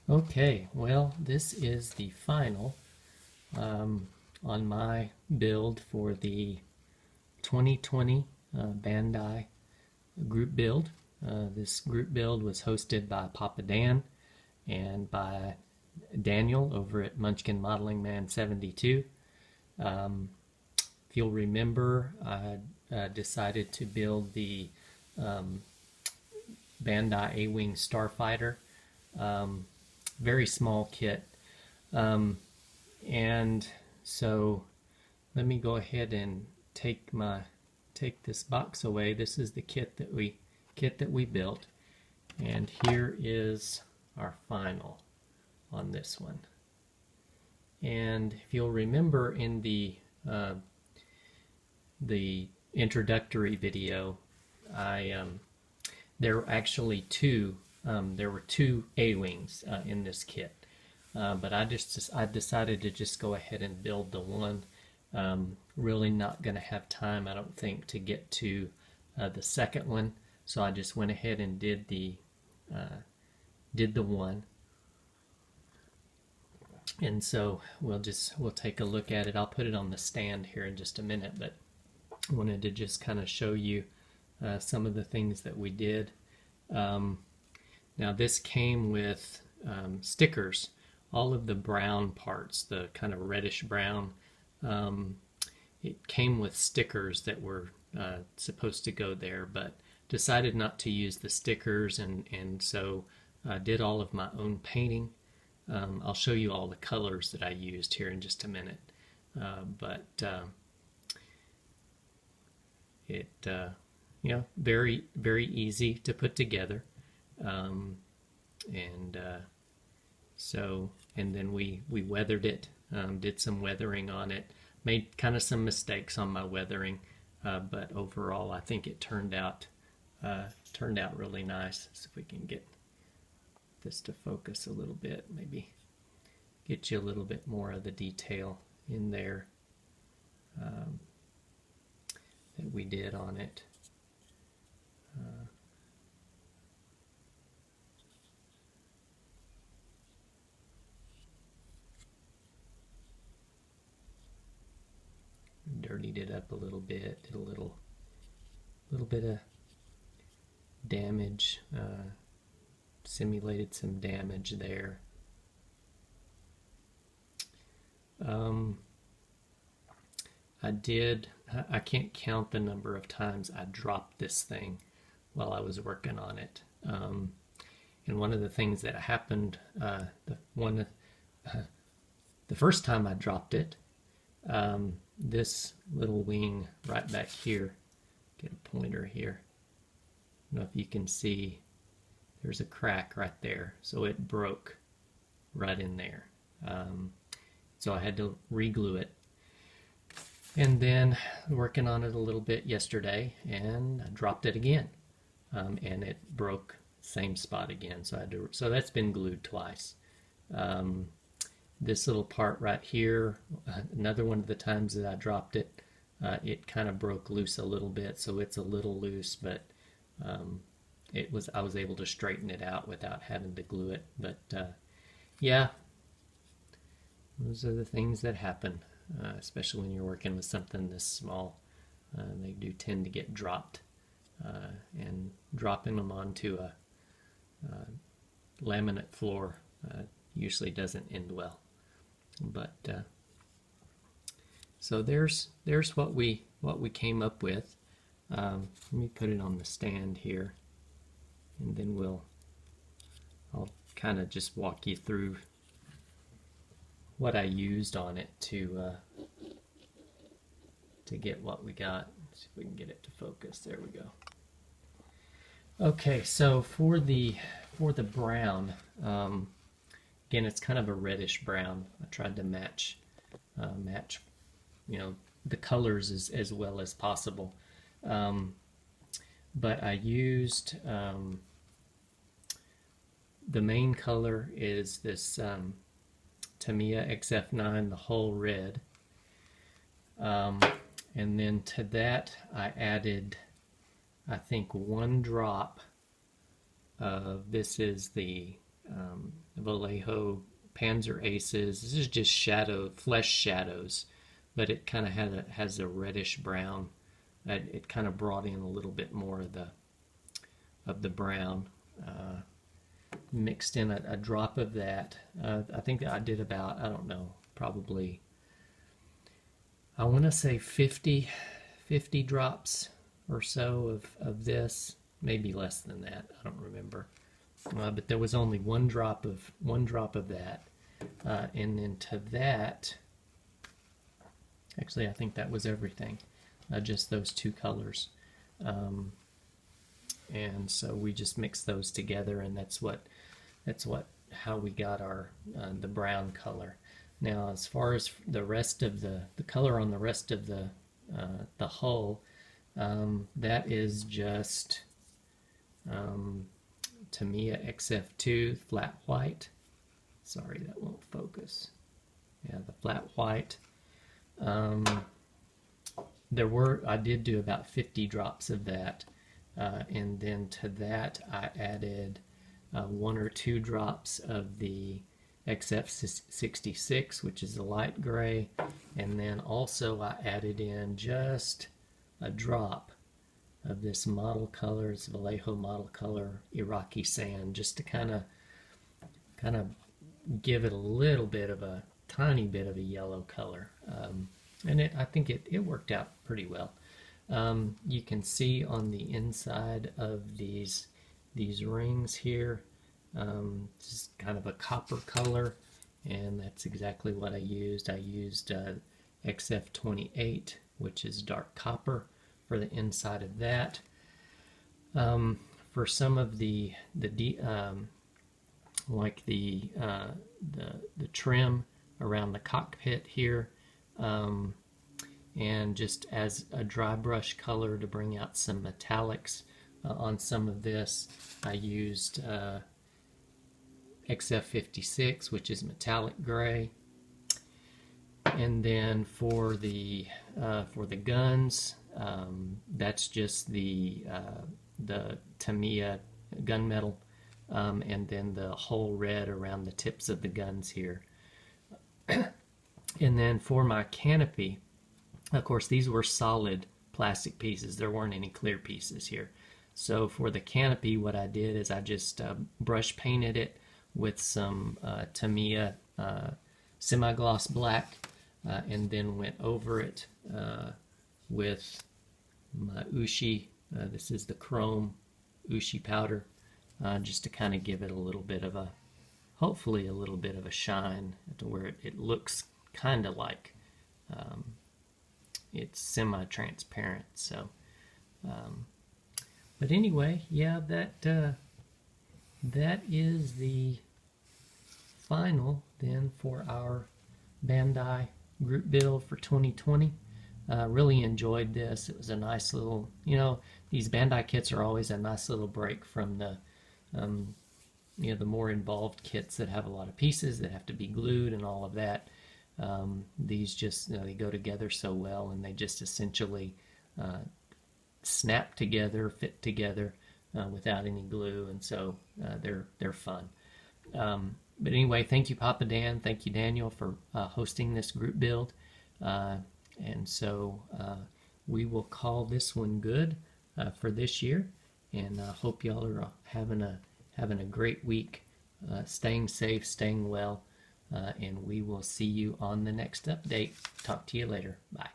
Okay, well, this is the final on my build for the 2020 Bandai group build. This group build was hosted by Papa Dan and by Daniel over at Munchkin Modeling Man 72. If you'll remember, I decided to build the Bandai A-Wing Starfighter. Very small kit. And so let me go ahead and take this box away. This is the kit that we built, and here is our final on this one. And if you'll remember in the introductory video, there were actually two A-wings in this kit. But I decided to just go ahead and build the one. Really not going to have time, I don't think, to get to the second one. So I just went ahead and did the one. And so we'll take a look at it. I'll put it on the stand here in just a minute, but I wanted to just kind of show you some of the things that we did. Now this came with stickers. All of the brown parts, the kind of reddish brown, it came with stickers that were supposed to go there, but decided not to use the stickers, and so I did all of my own painting. I'll show you all the colors that I used here in just a minute, but it very, very easy to put together, and then we weathered it, did some weathering on it, made kind of some mistakes on my weathering, but overall I think it turned out really nice. So if we can get this to focus a little bit, maybe get you a little bit more of the detail in there that we did on it. Dirtied it up a little bit, did a little bit of damage, simulated some damage there. I can't count the number of times I dropped this thing while I was working on it. And one of the things that happened, the first time I dropped it, this little wing right back here, get a pointer here, I don't know if you can see, there's a crack right there, so it broke right in there. So I had to re-glue it, and then working on it a little bit yesterday, and I dropped it again, and it broke same spot again, so that's been glued twice. This little part right here, another one of the times that I dropped it, it kind of broke loose a little bit, so it's a little loose, but I was able to straighten it out without having to glue it. But yeah, those are the things that happen, especially when you're working with something this small. They do tend to get dropped, and dropping them onto a laminate floor usually doesn't end well. But so there's what we came up with. Let me put it on the stand here, and then I'll kind of just walk you through what I used on it to get what we got. Let's see if we can get it to focus. There we go. Okay, so for the brown, again, it's kind of a reddish brown. I tried to match the colors as well as possible. But I used the main color is this Tamiya XF9, the whole red. And then to that I added, I think, one drop of, this is the Vallejo Panzer Aces. This is just flesh shadows, but it kind of has a reddish brown. It kind of brought in a little bit more of the brown. Mixed in a drop of that. I think I did about, I don't know, probably, I want to say 50 drops or so of this, maybe less than that, I don't remember. But there was only one drop of that, and then to that, actually I think that was everything, just those two colors. And so we just mixed those together, and that's how we got our the brown color. Now, as far as the rest of the color on the rest of the hull, that is just Tamiya XF2 flat white. Sorry, that won't focus. Yeah, the flat white. I did do about 50 drops of that. And then to that I added 1 or 2 drops of the XF66, which is a light gray, and then also I added in just a drop of this model color, it's Vallejo model color Iraqi sand, just to kind of give it a little bit of a tiny bit of a yellow color, and I think it worked out pretty well. You can see on the inside of these rings here, just kind of a copper color, and that's exactly what I used. I used XF28, which is dark copper, for the inside of that. For some of the trim around the cockpit here, and just as a dry brush color to bring out some metallics on some of this, I used XF56, which is metallic gray. And then for the guns, that's just the Tamiya gunmetal, and then the whole red around the tips of the guns here. And then for my canopy, of course, these were solid plastic pieces. There weren't any clear pieces here. So for the canopy, what I did is I just brush painted it with some Tamiya semi-gloss black, and then went over it with my Ushi. This is the chrome Ushi powder, just to kind of give it a little bit of a, hopefully a little bit of a shine, to where it looks kind of like it's semi-transparent. So, but anyway, yeah, that is the final then for our Bandai group build for 2020. Really enjoyed this. It was a nice little, these Bandai kits are always a nice little break from the the more involved kits that have a lot of pieces that have to be glued and all of that. These just, they go together so well, and they just essentially snap together, fit together without any glue, and so they're fun. But anyway, thank you, Papa Dan. Thank you, Daniel, for hosting this group build. And so we will call this one good for this year, and I hope y'all are having a great week, staying safe, staying well, and we will see you on the next update. Talk to you later. Bye.